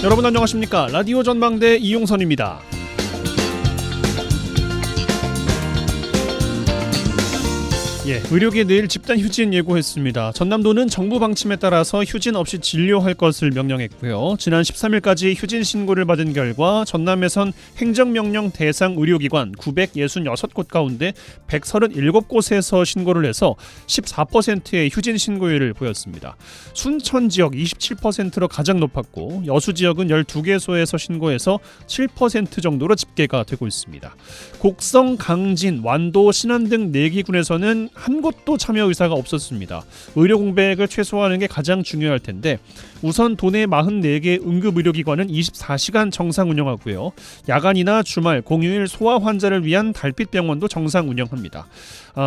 여러분 안녕하십니까? 라디오 전망대 이용선입니다. 의료계 내일 집단 휴진 예고했습니다. 전남도는 정부 방침에 따라서 휴진 없이 진료할 것을 명령했고요. 지난 13일까지 휴진 신고를 받은 결과 전남에선 행정명령 대상 의료기관 966곳 가운데 137곳에서 신고를 해서 14%의 휴진 신고율을 보였습니다. 순천 지역 27%로 가장 높았고 여수 지역은 12개소에서 신고해서 7% 정도로 집계가 되고 있습니다. 곡성, 강진, 완도, 신안 등 4기군에서는 한 곳도 참여 의사가 없었습니다. 의료 공백을 최소화하는 게 가장 중요할 텐데 우선 도내 44개 응급의료기관은 24시간 정상 운영하고요. 야간이나 주말, 공휴일 소아 환자를 위한 달빛병원도 정상 운영합니다.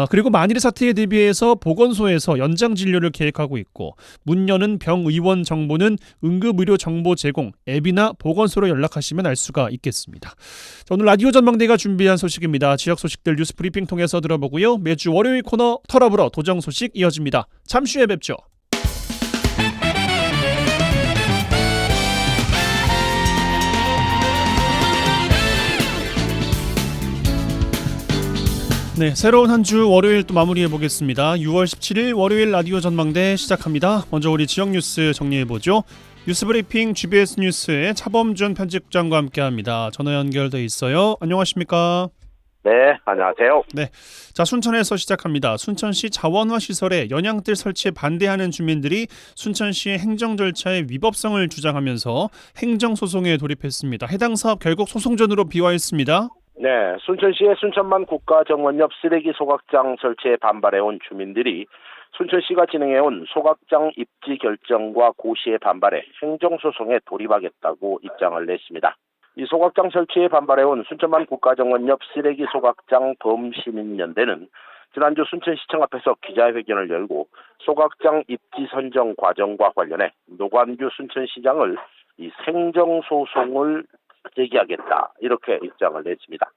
그리고 만일의 사태에 대비해서 보건소에서 연장 진료를 계획하고 있고 문 여는 병 의원 정보는 응급의료 정보 제공 앱이나 보건소로 연락하시면 알 수가 있겠습니다. 자, 오늘 라디오 전망대가 준비한 소식입니다. 지역 소식들 뉴스 브리핑 통해서 들어보고요. 매주 월요일 코너 털어보러 도정 소식 이어집니다. 잠시 후에 뵙죠. 네, 새로운 한 주 월요일 또 마무리해 보겠습니다. 6월 17일 월요일 라디오 전망대 시작합니다. 먼저 우리 지역 뉴스 정리해 보죠. 뉴스 브리핑 GBS 뉴스의 차범준 편집장과 함께합니다. 전화 연결돼 있어요. 안녕하십니까? 네, 안녕하세요. 네, 자 순천에서 시작합니다. 순천시 자원화 시설에 연양뜰 설치에 반대하는 주민들이 순천시의 행정 절차의 위법성을 주장하면서 행정소송에 돌입했습니다. 해당 사업 결국 소송전으로 비화했습니다. 네, 순천시의 순천만 국가정원 옆 쓰레기 소각장 설치에 반발해온 주민들이 순천시가 진행해온 소각장 입지 결정과 고시에 반발해 행정소송에 돌입하겠다고 입장을 냈습니다. 이 소각장 설치에 반발해온 순천만 국가정원 옆 쓰레기 소각장 범시민연대는 지난주 순천시청 앞에서 기자회견을 열고 소각장 입지 선정 과정과 관련해 노관규 순천시장을 이 행정소송을 제기하겠다 이렇게 입장을 냈습니다.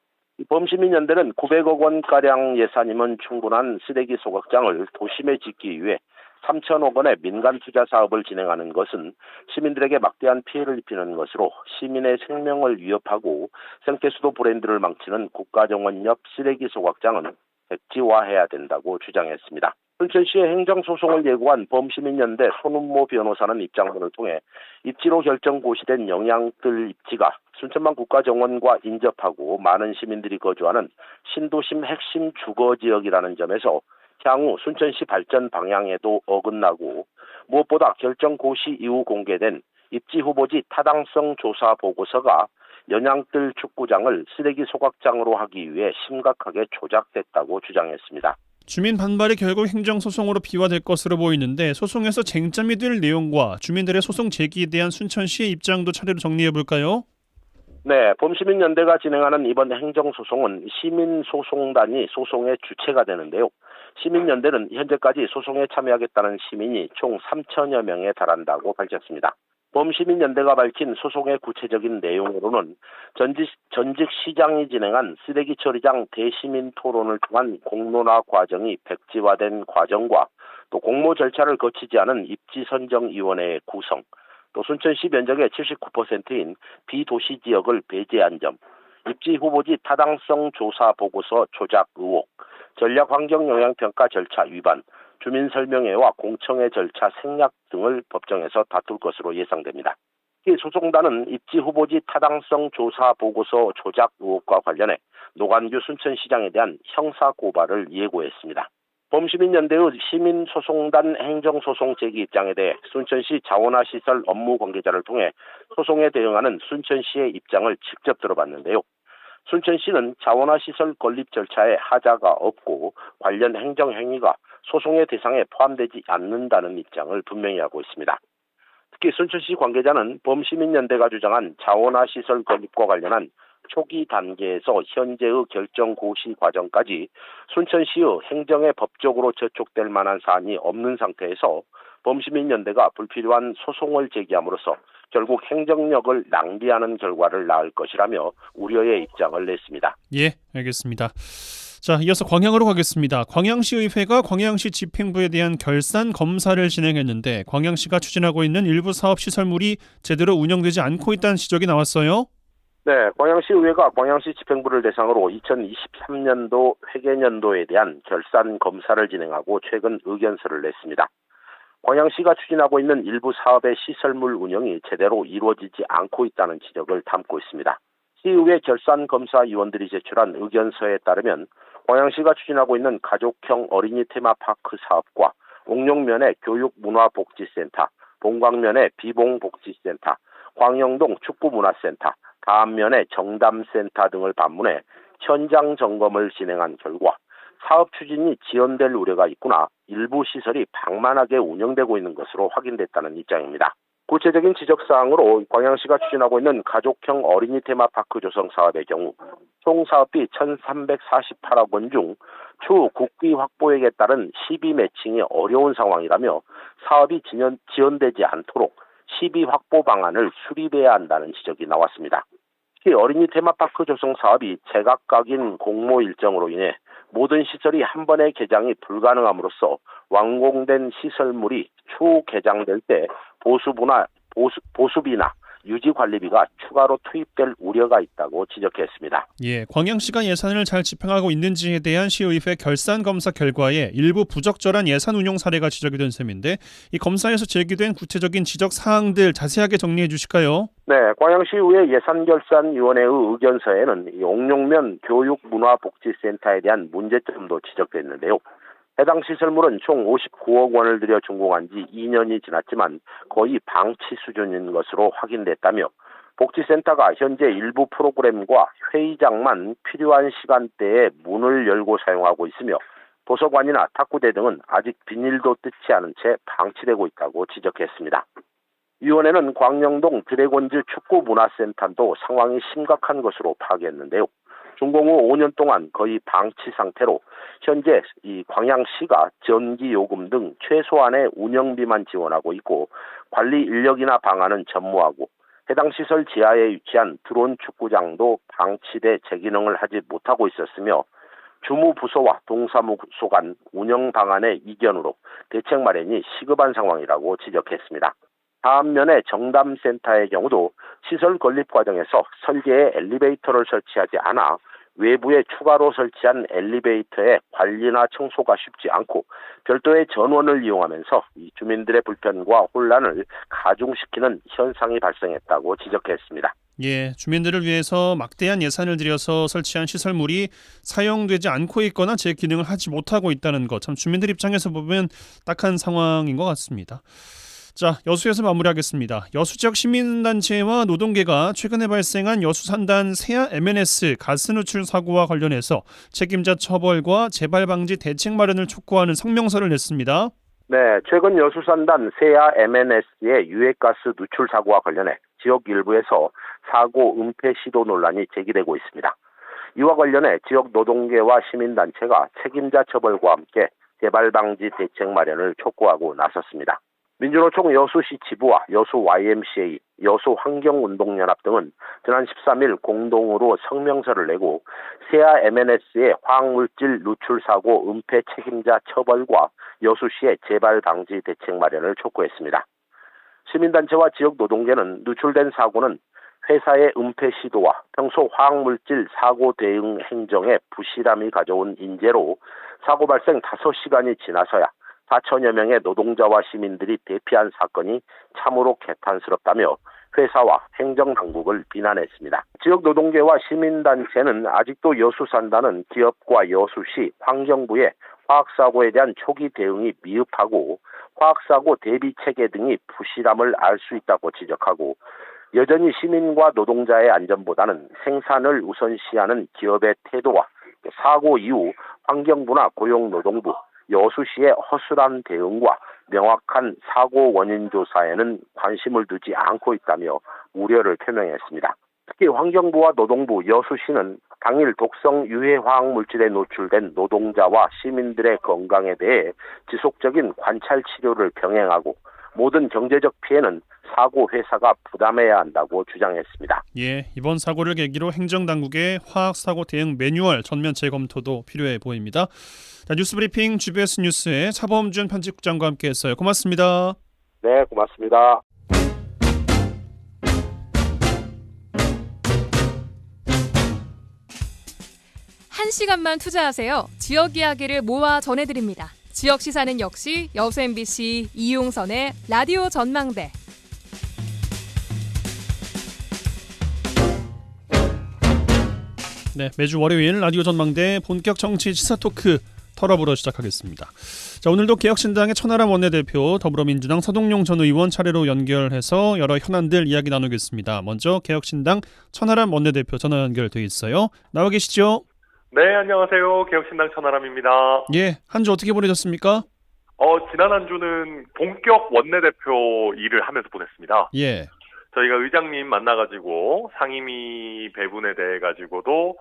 범시민연대는 900억 원가량 예산이면 충분한 쓰레기 소각장을 도심에 짓기 위해 3천억 원의 민간 투자 사업을 진행하는 것은 시민들에게 막대한 피해를 입히는 것으로 시민의 생명을 위협하고 생태수도 브랜드를 망치는 국가정원 옆 쓰레기 소각장은 백지화해야 된다고 주장했습니다. 순천시의 행정소송을 예고한 범시민연대 손은모 변호사는 입장문을 통해 입지로 결정 고시된 영양뜰 입지가 순천만 국가정원과 인접하고 많은 시민들이 거주하는 신도심 핵심 주거지역이라는 점에서 향후 순천시 발전 방향에도 어긋나고 무엇보다 결정 고시 이후 공개된 입지 후보지 타당성 조사 보고서가 연양뜰 축구장을 쓰레기 소각장으로 하기 위해 심각하게 조작됐다고 주장했습니다. 주민 반발이 결국 행정소송으로 비화될 것으로 보이는데 소송에서 쟁점이 될 내용과 주민들의 소송 제기에 대한 순천시의 입장도 차례로 정리해볼까요? 네, 범시민연대가 진행하는 이번 행정소송은 시민소송단이 소송의 주체가 되는데요. 시민연대는 현재까지 소송에 참여하겠다는 시민이 총 3천여 명에 달한다고 밝혔습니다. 범시민연대가 밝힌 소송의 구체적인 내용으로는 전직 시장이 진행한 쓰레기 처리장 대시민 토론을 통한 공론화 과정이 백지화된 과정과 또 공모 절차를 거치지 않은 입지선정위원회의 구성, 또 순천시 면적의 79%인 비도시 지역을 배제한 점, 입지 후보지 타당성 조사 보고서 조작 의혹, 전략환경영향평가 절차 위반, 주민설명회와 공청회 절차 생략 등을 법정에서 다툴 것으로 예상됩니다. 이 소송단은 입지 후보지 타당성 조사 보고서 조작 의혹과 관련해 노관규 순천시장에 대한 형사고발을 예고했습니다. 범시민연대의 시민소송단 행정소송 제기 입장에 대해 순천시 자원화시설 업무 관계자를 통해 소송에 대응하는 순천시의 입장을 직접 들어봤는데요. 순천시는 자원화시설 건립 절차에 하자가 없고 관련 행정행위가 소송의 대상에 포함되지 않는다는 입장을 분명히 하고 있습니다. 특히 순천시 관계자는 범시민연대가 주장한 자원화시설 건립과 관련한 초기 단계에서 현재의 결정 고시 과정까지 순천시의 행정에 법적으로 저촉될 만한 사안이 없는 상태에서 범시민연대가 불필요한 소송을 제기함으로써 결국 행정력을 낭비하는 결과를 낳을 것이라며 우려의 입장을 냈습니다. 예, 알겠습니다. 자, 이어서 광양으로 가겠습니다. 광양시의회가 광양시 집행부에 대한 결산 검사를 진행했는데 광양시가 추진하고 있는 일부 사업 시설물이 제대로 운영되지 않고 있다는 지적이 나왔어요. 네, 광양시의회가 광양시 집행부를 대상으로 2023년도 회계년도에 대한 결산 검사를 진행하고 최근 의견서를 냈습니다. 광양시가 추진하고 있는 일부 사업의 시설물 운영이 제대로 이루어지지 않고 있다는 지적을 담고 있습니다. 시의회 결산검사위원들이 제출한 의견서에 따르면 광양시가 추진하고 있는 가족형 어린이 테마파크 사업과 옥룡면의 교육문화복지센터, 본광면의 비봉복지센터, 광영동 축구문화센터, 다암면의 정담센터 등을 방문해 현장 점검을 진행한 결과 사업 추진이 지연될 우려가 있구나 일부 시설이 방만하게 운영되고 있는 것으로 확인됐다는 입장입니다. 구체적인 지적사항으로 광양시가 추진하고 있는 가족형 어린이 테마파크 조성 사업의 경우 총 사업비 1,348억 원 중 추후 국비 확보액에 따른 시비 매칭이 어려운 상황이라며 사업이 지연되지 않도록 시비 확보 방안을 수립해야 한다는 지적이 나왔습니다. 특히 어린이 테마파크 조성 사업이 제각각인 공모 일정으로 인해 모든 시설이 한 번의 개장이 불가능함으로써 완공된 시설물이 추후 개장될 때 보수비나 유지관리비가 추가로 투입될 우려가 있다고 지적했습니다. 예, 광양시가 예산을 잘 집행하고 있는지에 대한 시의회 결산검사 결과에 일부 부적절한 예산 운용 사례가 지적이 된 셈인데 이 검사에서 제기된 구체적인 지적 사항들 자세하게 정리해 주실까요? 네, 광양시의회 예산결산위원회의 의견서에는 옥룡면 교육문화복지센터에 대한 문제점도 지적됐는데요. 해당 시설물은 총 59억 원을 들여 준공한 지 2년이 지났지만 거의 방치 수준인 것으로 확인됐다며 복지센터가 현재 일부 프로그램과 회의장만 필요한 시간대에 문을 열고 사용하고 있으며 도서관이나 탁구대 등은 아직 비닐도 뜯지 않은 채 방치되고 있다고 지적했습니다. 위원회는 광영동 드래곤즈 축구문화센터도 상황이 심각한 것으로 파악했는데요. 준공 후 5년 동안 거의 방치 상태로 현재 이 광양시가 전기 요금 등 최소한의 운영비만 지원하고 있고 관리 인력이나 방안은 전무하고 해당 시설 지하에 위치한 드론 축구장도 방치돼 재기능을 하지 못하고 있었으며 주무부서와 동사무소 간 운영 방안의 이견으로 대책 마련이 시급한 상황이라고 지적했습니다. 다음 면의 정담센터의 경우도 시설 건립 과정에서 설계에 엘리베이터를 설치하지 않아 외부에 추가로 설치한 엘리베이터의 관리나 청소가 쉽지 않고 별도의 전원을 이용하면서 이 주민들의 불편과 혼란을 가중시키는 현상이 발생했다고 지적했습니다. 예, 주민들을 위해서 막대한 예산을 들여서 설치한 시설물이 사용되지 않고 있거나 제 기능을 하지 못하고 있다는 것, 참 주민들 입장에서 보면 딱한 상황인 것 같습니다. 자, 여수에서 마무리하겠습니다. 여수 지역 시민단체와 노동계가 최근에 발생한 여수산단 세아 MNS 가스 누출 사고와 관련해서 책임자 처벌과 재발 방지 대책 마련을 촉구하는 성명서를 냈습니다. 네, 최근 여수산단 세아 MNS의 유해가스 누출 사고와 관련해 지역 일부에서 사고 은폐 시도 논란이 제기되고 있습니다. 이와 관련해 지역 노동계와 시민단체가 책임자 처벌과 함께 재발 방지 대책 마련을 촉구하고 나섰습니다. 민주노총 여수시 지부와 여수 YMCA, 여수환경운동연합 등은 지난 13일 공동으로 성명서를 내고 세아 MNS의 화학물질 누출 사고 은폐 책임자 처벌과 여수시의 재발 방지 대책 마련을 촉구했습니다. 시민단체와 지역 노동계는 누출된 사고는 회사의 은폐 시도와 평소 화학물질 사고 대응 행정의 부실함이 가져온 인재로 사고 발생 5시간이 지나서야 4천여 명의 노동자와 시민들이 대피한 사건이 참으로 개탄스럽다며 회사와 행정당국을 비난했습니다. 지역 노동계와 시민단체는 아직도 여수산단은 기업과 여수시, 환경부의 화학사고에 대한 초기 대응이 미흡하고 화학사고 대비 체계 등이 부실함을 알 수 있다고 지적하고 여전히 시민과 노동자의 안전보다는 생산을 우선시하는 기업의 태도와 사고 이후 환경부나 고용노동부, 여수시의 허술한 대응과 명확한 사고 원인 조사에는 관심을 두지 않고 있다며 우려를 표명했습니다. 특히 환경부와 노동부, 여수시는 당일 독성 유해 화학물질에 노출된 노동자와 시민들의 건강에 대해 지속적인 관찰 치료를 병행하고 모든 경제적 피해는 사고 회사가 부담해야 한다고 주장했습니다. 예, 이번 사고를 계기로 행정당국의 화학사고 대응 매뉴얼 전면 재검토도 필요해 보입니다. 자, 뉴스브리핑 GBS 뉴스의 차범준 편집국장과 함께했어요. 고맙습니다. 네, 고맙습니다. 한 시간만 투자하세요. 지역 이야기를 모아 전해드립니다. 지역 시사는 역시 여수 MBC 이용선의 라디오 전망대. 네, 매주 월요일 라디오 전망대 본격 정치 시사 토크 털어보러 시작하겠습니다. 자, 오늘도 개혁신당의 천하람 원내대표, 더불어민주당 서동용 전 의원 차례로 연결해서 여러 현안들 이야기 나누겠습니다. 먼저 개혁신당 천하람 원내대표 전화 연결돼 있어요. 나와 계시죠? 네, 안녕하세요. 개혁신당 천하람입니다. 예, 한 주 어떻게 보내셨습니까? 지난 한 주는 본격 원내대표 일을 하면서 보냈습니다. 예. 저희가 의장님 만나가지고 상임위 배분에 대해 가지고도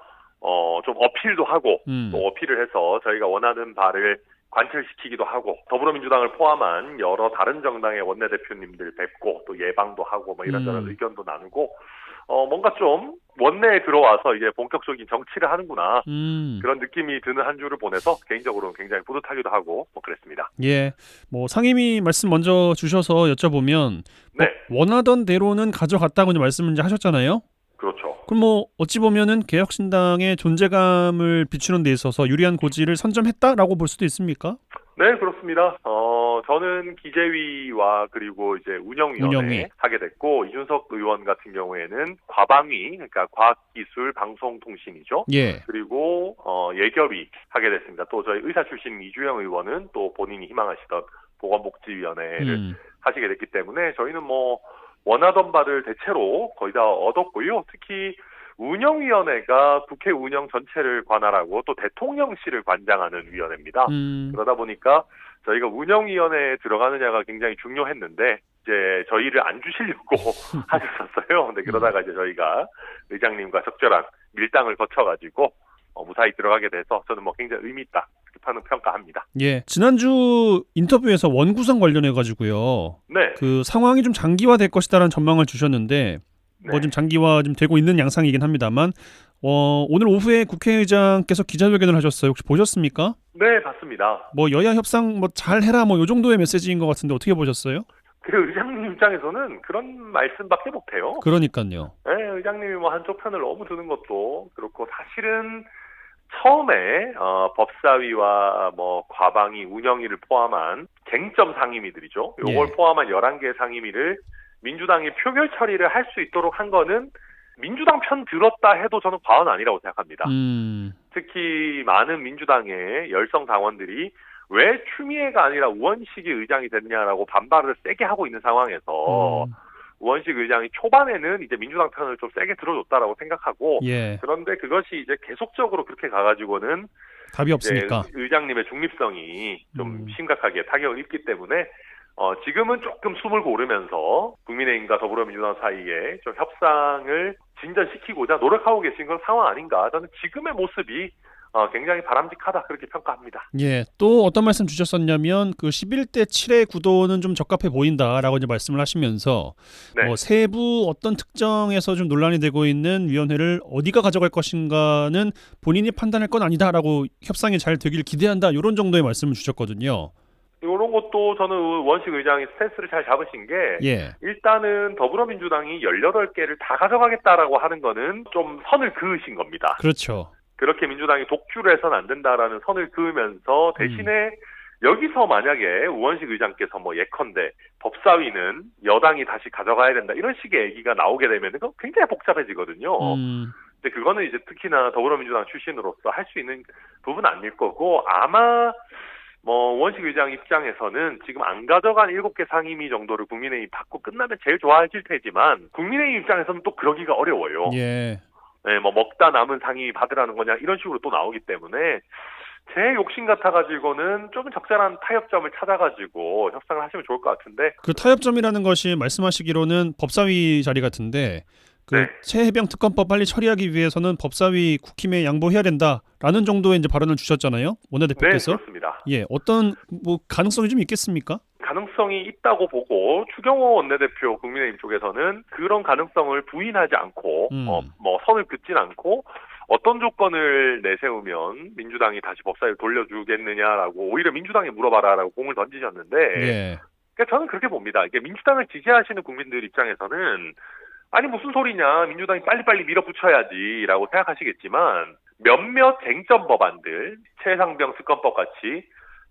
좀 어필도 하고 또 어필을 해서 저희가 원하는 바를 관철시키기도 하고 더불어민주당을 포함한 여러 다른 정당의 원내대표님들 뵙고 또 예방도 하고 뭐 이런저런 의견도 나누고 뭔가 좀 원내에 들어와서 이제 본격적인 정치를 하는구나 그런 느낌이 드는 한 주를 보내서 개인적으로는 굉장히 뿌듯하기도 하고 뭐 그랬습니다. 예, 뭐 상임위 말씀 먼저 주셔서 여쭤보면 네. 원하던 대로는 가져갔다고 이제 말씀을 이제 하셨잖아요. 그렇죠. 그럼 뭐 어찌 보면은 개혁신당의 존재감을 비추는 데 있어서 유리한 고지를 선점했다라고 볼 수도 있습니까? 네, 그렇습니다. 저는 기재위와 그리고 이제 운영위원회 하게 됐고 이준석 의원 같은 경우에는 과방위, 그러니까 과학기술 방송통신이죠. 예. 그리고 예결위 하게 됐습니다. 또 저희 의사 출신 이주영 의원은 또 본인이 희망하시던 보건복지위원회를 하시게 됐기 때문에 저희는 뭐 원하던 바를 대체로 거의 다 얻었고요. 특히 운영위원회가 국회 운영 전체를 관할하고 또 대통령실을 관장하는 위원회입니다. 그러다 보니까 저희가 운영위원회에 들어가느냐가 굉장히 중요했는데 이제 저희를 안 주시려고 하셨었어요. 근데 그러다가 이제 저희가 의장님과 적절한 밀당을 거쳐가지고 무사히 들어가게 돼서 저는 뭐 굉장히 의미 있다 이렇게 평가합니다. 예, 지난주 인터뷰에서 원구성 관련해 가지고요. 네. 그 상황이 좀 장기화될 것이다라는 전망을 주셨는데 뭐 좀 장기화 좀 되고 있는 양상이긴 합니다만 오늘 오후에 국회의장께서 기자회견을 하셨어요. 혹시 보셨습니까? 네, 봤습니다. 뭐 여야 협상 뭐 잘해라 뭐 요 정도의 메시지인 것 같은데 어떻게 보셨어요? 그 의장님 입장에서는 그런 말씀밖에 못해요. 그러니까요. 네, 의장님이 뭐 한쪽 편을 너무 드는 것도 그렇고 사실은 처음에 법사위와 뭐 과방위, 운영위를 포함한 쟁점 상임위들이죠. 요걸 예. 포함한 11개 상임위를 민주당이 표결 처리를 할 수 있도록 한 거는 민주당 편 들었다 해도 저는 과언 아니라고 생각합니다. 특히 많은 민주당의 열성 당원들이 왜 추미애가 아니라 우원식이 의장이 됐냐라고 반발을 세게 하고 있는 상황에서 우원식 의장이 초반에는 이제 민주당 편을 좀 세게 들어줬다라고 생각하고 예. 그런데 그것이 이제 계속적으로 그렇게 가가지고는 답이 없으니까. 의장님의 중립성이 좀 심각하게 타격을 입기 때문에 지금은 조금 숨을 고르면서 국민의힘과 더불어민주당 사이에 좀 협상을 진전시키고자 노력하고 계신 건 상황 아닌가. 저는 지금의 모습이 굉장히 바람직하다 그렇게 평가합니다. 예, 또 어떤 말씀 주셨었냐면 그 11대 7의 구도는 좀 적합해 보인다라고 이제 말씀을 하시면서 네. 뭐 세부 어떤 특정에서 좀 논란이 되고 있는 위원회를 어디가 가져갈 것인가는 본인이 판단할 건 아니다라고 협상이 잘 되길 기대한다 이런 정도의 말씀을 주셨거든요. 이런 것도 저는 원식 의장이 스탠스를 잘 잡으신 게 예. 일단은 더불어민주당이 18개를 다 가져가겠다라고 하는 거는 좀 선을 그으신 겁니다. 그렇죠. 그렇게 민주당이 독주를 해서는 안 된다라는 선을 그으면서 대신에 여기서 만약에 우원식 의장께서 뭐 예컨대 법사위는 여당이 다시 가져가야 된다 이런 식의 얘기가 나오게 되면 그건 굉장히 복잡해지거든요. 근데 그거는 이제 특히나 더불어민주당 출신으로서 할 수 있는 부분은 아닐 거고 아마 뭐 원식 의장 입장에서는 지금 안 가져간 7개 상임위 정도를 국민의힘 받고 끝나면 제일 좋아하실 테지만 국민의힘 입장에서는 또 그러기가 어려워요. 예. 네, 뭐 먹다 남은 상임위 받으라는 거냐 이런 식으로 또 나오기 때문에 제 욕심 같아가지고는 좀 적절한 타협점을 찾아가지고 협상을 하시면 좋을 것 같은데 그 타협점이라는 것이 말씀하시기로는 법사위 자리 같은데 그 네. 최혜병 특검법 빨리 처리하기 위해서는 법사위 국힘에 양보해야 된다라는 정도의 이제 발언을 주셨잖아요. 원내대표께서. 네, 그렇습니다. 예, 어떤 뭐 가능성이 좀 있겠습니까? 가능성이 있다고 보고 추경호 원내대표 국민의힘 쪽에서는 그런 가능성을 부인하지 않고 뭐 선을 긋진 않고 어떤 조건을 내세우면 민주당이 다시 법사위를 돌려주겠느냐라고 오히려 민주당에 물어봐라라고 공을 던지셨는데 예. 그러니까 저는 그렇게 봅니다. 이게 민주당을 지지하시는 국민들 입장에서는 아니 무슨 소리냐 민주당이 빨리빨리 밀어붙여야지라고 생각하시겠지만 몇몇 쟁점 법안들 최상병 특검법 같이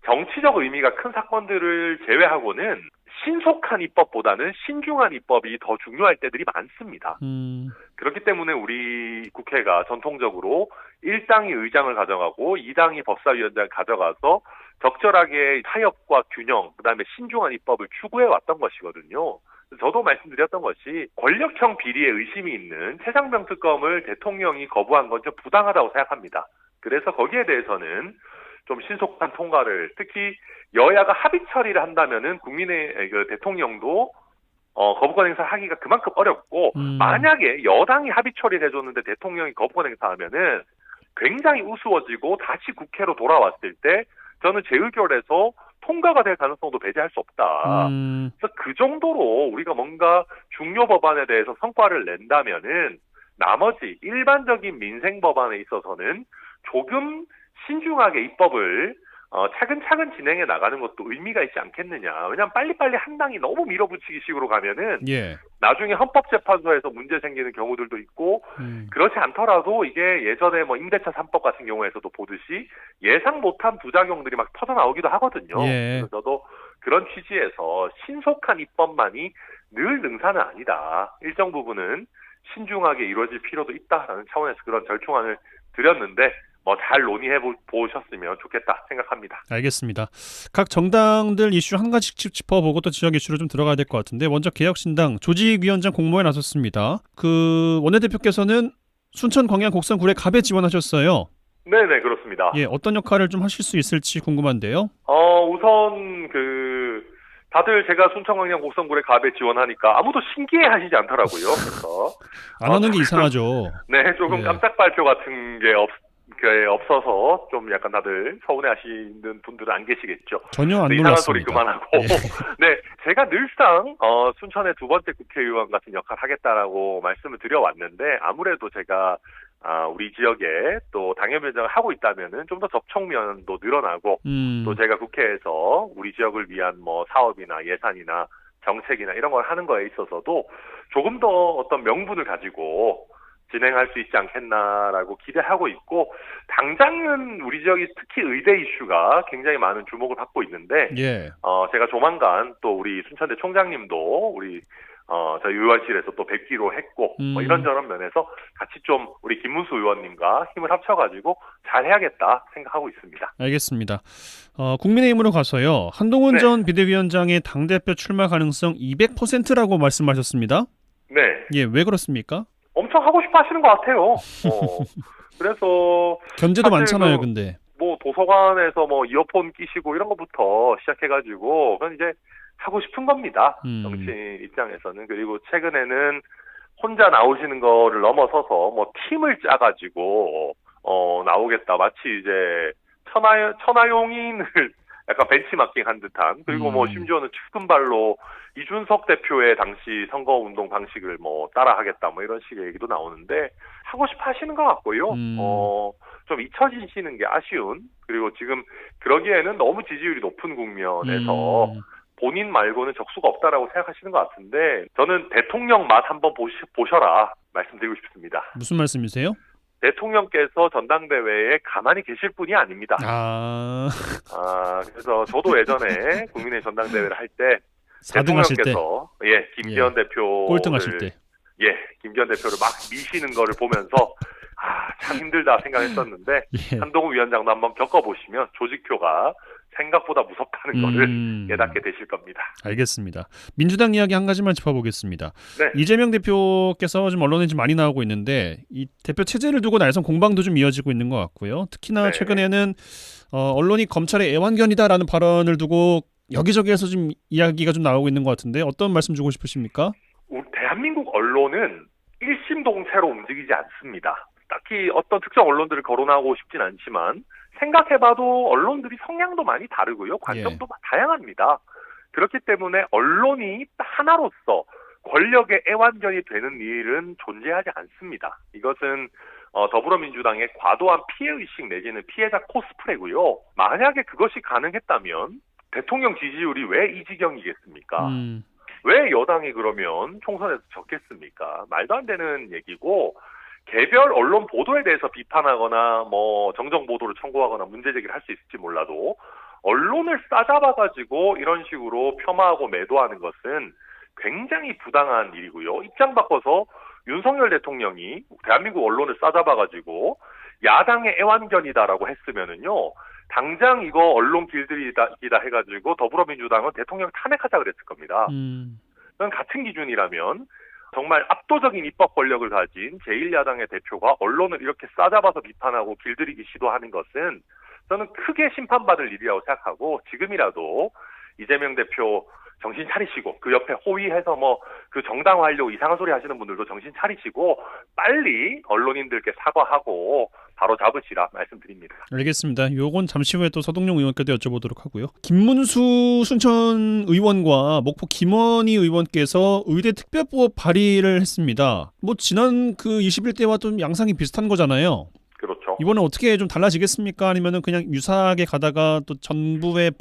정치적 의미가 큰 사건들을 제외하고는 신속한 입법보다는 신중한 입법이 더 중요할 때들이 많습니다. 그렇기 때문에 우리 국회가 전통적으로 1당이 의장을 가져가고 2당이 법사위원장을 가져가서 적절하게 타협과 균형, 그다음에 신중한 입법을 추구해 왔던 것이거든요. 저도 말씀드렸던 것이 권력형 비리에 의심이 있는 최상병 특검을 대통령이 거부한 건 좀 부당하다고 생각합니다. 그래서 거기에 대해서는 좀 신속한 통과를 특히 여야가 합의 처리를 한다면은 국민의 대통령도 거부권 행사하기가 그만큼 어렵고 만약에 여당이 합의 처리를 해줬는데 대통령이 거부권 행사하면은 굉장히 우스워지고 다시 국회로 돌아왔을 때 저는 재의결에서 통과가 될 가능성도 배제할 수 없다. 그래서 그 정도로 우리가 뭔가 중요 법안에 대해서 성과를 낸다면은 나머지 일반적인 민생 법안에 있어서는 조금 신중하게 입법을 차근차근 진행해 나가는 것도 의미가 있지 않겠느냐. 왜냐하면 빨리빨리 한 당이 너무 밀어붙이기 식으로 가면은 예. 나중에 헌법재판소에서 문제 생기는 경우들도 있고 그렇지 않더라도 이게 예전에 뭐 임대차 3법 같은 경우에서도 보듯이 예상 못한 부작용들이 막 터져나오기도 하거든요. 예. 그래서 저도 그런 취지에서 신속한 입법만이 늘 능사는 아니다. 일정 부분은 신중하게 이루어질 필요도 있다라는 차원에서 그런 절충안을 드렸는데 뭐 잘 논의해 보셨으면 좋겠다 생각합니다. 알겠습니다. 각 정당들 이슈 한 가지씩 짚어보고 또 지역 이슈로 좀 들어가야 될 것 같은데 먼저 개혁신당 조직위원장 공모에 나섰습니다. 그 원내대표께서는 순천 광양 곡성 굴에 갑에 지원하셨어요. 네네 그렇습니다. 예, 어떤 역할을 좀 하실 수 있을지 궁금한데요. 우선 다들 제가 순천 광양 곡성 굴에 갑에 지원하니까 아무도 신기해하시지 않더라고요. 그래서 안 하는 게 이상하죠. 네, 조금 예. 깜짝 발표 같은 게 없어서 좀 약간 다들 서운해하시는 분들은 안 계시겠죠. 전혀 안 이상한 놀랐습니다. 소리 그만하고. 예. 네, 제가 늘상 순천의 두 번째 국회의원 같은 역할 하겠다라고 말씀을 드려왔는데 아무래도 제가 우리 지역에 또 당협위원장을 하고 있다면은 좀 더 접촉면도 늘어나고 또 제가 국회에서 우리 지역을 위한 뭐 사업이나 예산이나 정책이나 이런 걸 하는 거에 있어서도 조금 더 어떤 명분을 가지고 진행할 수 있지 않겠나라고 기대하고 있고 당장은 우리 지역이 특히 의대 이슈가 굉장히 많은 주목을 받고 있는데 예. 제가 조만간 또 우리 순천대 총장님도 우리 저희 의원실에서 또 뵙기로 했고 뭐 이런저런 면에서 같이 좀 우리 김문수 의원님과 힘을 합쳐가지고 잘 해야겠다 생각하고 있습니다. 알겠습니다. 국민의힘으로 가서요. 한동훈 네. 전 비대위원장의 당대표 출마 가능성 200%라고 말씀하셨습니다. 네. 예, 왜 그렇습니까? 엄청 하고 싶어 하시는 것 같아요. 그래서 견제도 사실 많잖아요, 근데. 뭐 도서관에서 뭐 이어폰 끼시고 이런 것부터 시작해가지고 그건 이제 하고 싶은 겁니다. 정치인 입장에서는. 그리고 최근에는 혼자 나오시는 거를 넘어서서 뭐 팀을 짜가지고 나오겠다. 마치 이제 천하용인을 약간 벤치마킹한 듯한. 그리고 뭐 심지어는 측근발로 이준석 대표의 당시 선거운동 방식을 뭐 따라하겠다. 뭐 이런 식의 얘기도 나오는데 하고 싶어 하시는 것 같고요. 좀 잊혀지시는 게 아쉬운. 그리고 지금 그러기에는 너무 지지율이 높은 국면에서 본인 말고는 적수가 없다라고 생각하시는 것 같은데 저는 대통령 맛 한번 보셔라 말씀드리고 싶습니다. 무슨 말씀이세요? 대통령께서 전당대회에 가만히 계실 분이 아닙니다. 그래서 저도 예전에 국민의 전당대회를 할 때 4등 하실 때. 대통령께서 김기현 대표 꼴등 하실 때. 김기현 대표를 막 미시는 거를 보면서 참 힘들다 생각했었는데 예. 한동훈 위원장도 한번 겪어보시면 조직표가 생각보다 무섭다는 거를 깨닫게 되실 겁니다. 알겠습니다. 민주당 이야기 한 가지만 짚어보겠습니다. 네. 이재명 대표께서 좀 언론에 좀 많이 나오고 있는데 이 대표 체제를 두고 날선 공방도 좀 이어지고 있는 것 같고요. 특히나 네. 최근에는 언론이 검찰의 애완견이다라는 발언을 두고 여기저기에서 좀 이야기가 좀 나오고 있는 것 같은데 어떤 말씀 주고 싶으십니까? 대한민국 언론은 일심동체로 움직이지 않습니다. 딱히 어떤 특정 언론들을 거론하고 싶진 않지만 생각해봐도 언론들이 성향도 많이 다르고요. 관점도 다양합니다. 그렇기 때문에 언론이 하나로서 권력의 애완견이 되는 일은 존재하지 않습니다. 이것은 더불어민주당의 과도한 피해의식 내지는 피해자 코스프레고요. 만약에 그것이 가능했다면 대통령 지지율이 왜 이 지경이겠습니까? 왜 여당이 그러면 총선에서 졌겠습니까? 말도 안 되는 얘기고 개별 언론 보도에 대해서 비판하거나 뭐 정정 보도를 청구하거나 문제 제기를 할 수 있을지 몰라도 언론을 싸잡아가지고 이런 식으로 폄하하고 매도하는 것은 굉장히 부당한 일이고요. 입장 바꿔서 윤석열 대통령이 대한민국 언론을 싸잡아가지고 야당의 애완견이다라고 했으면은요, 당장 이거 언론 길들이기다 해가지고 더불어민주당은 대통령 탄핵하자 그랬을 겁니다. 그건 같은 기준이라면 정말 압도적인 입법 권력을 가진 제1야당의 대표가 언론을 이렇게 싸잡아서 비판하고 길들이기 시도하는 것은 저는 크게 심판받을 일이라고 생각하고, 지금이라도 이재명 대표 정신 차리시고, 그 옆에 호위해서 뭐 그 정당화하려고 이상한 소리 하시는 분들도 정신 차리시고 빨리 언론인들께 사과하고 바로 잡으시라 말씀드립니다. 알겠습니다. 요건 잠시 후에 또 서동용 의원께도 여쭤보도록 하고요. 김문수 순천 의원과 목포 김원희 의원께서 의대 특별법 발의를 했습니다. 뭐 지난 그 21대와 좀 양상이 비슷한 거잖아요. 그렇죠. 이번에 어떻게 좀 달라지겠습니까? 아니면은 그냥 유사하게 가다가 또 정부의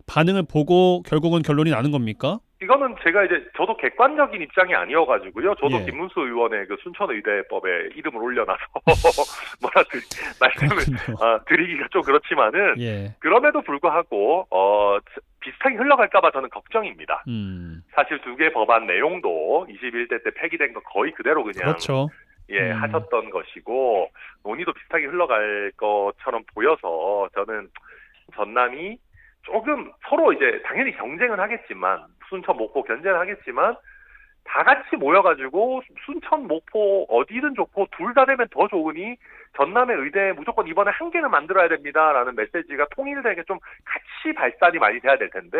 반응을 보고 결국은 결론이 나는 겁니까? 이거는 제가 저도 객관적인 입장이 아니어가지고요. 저도 예. 김문수 의원의 그 순천의대법에 이름을 올려놔서 말씀을 드리기가 좀 그렇지만은 예. 그럼에도 불구하고 비슷하게 흘러갈까봐 저는 걱정입니다. 사실 두 개 법안 내용도 21대 때 폐기된 거 거의 그대로 그냥 그렇죠. 하셨던 것이고 논의도 비슷하게 흘러갈 것처럼 보여서 저는 전남이 조금 서로 당연히 경쟁은 하겠지만 순천 목포 견제는 하겠지만 다 같이 모여가지고 순천 목포 어디든 좋고 둘 다 되면 더 좋으니 전남의 의대 무조건 이번에 한 개는 만들어야 됩니다라는 메시지가 통일되게 좀 같이 발산이 많이 돼야 될 텐데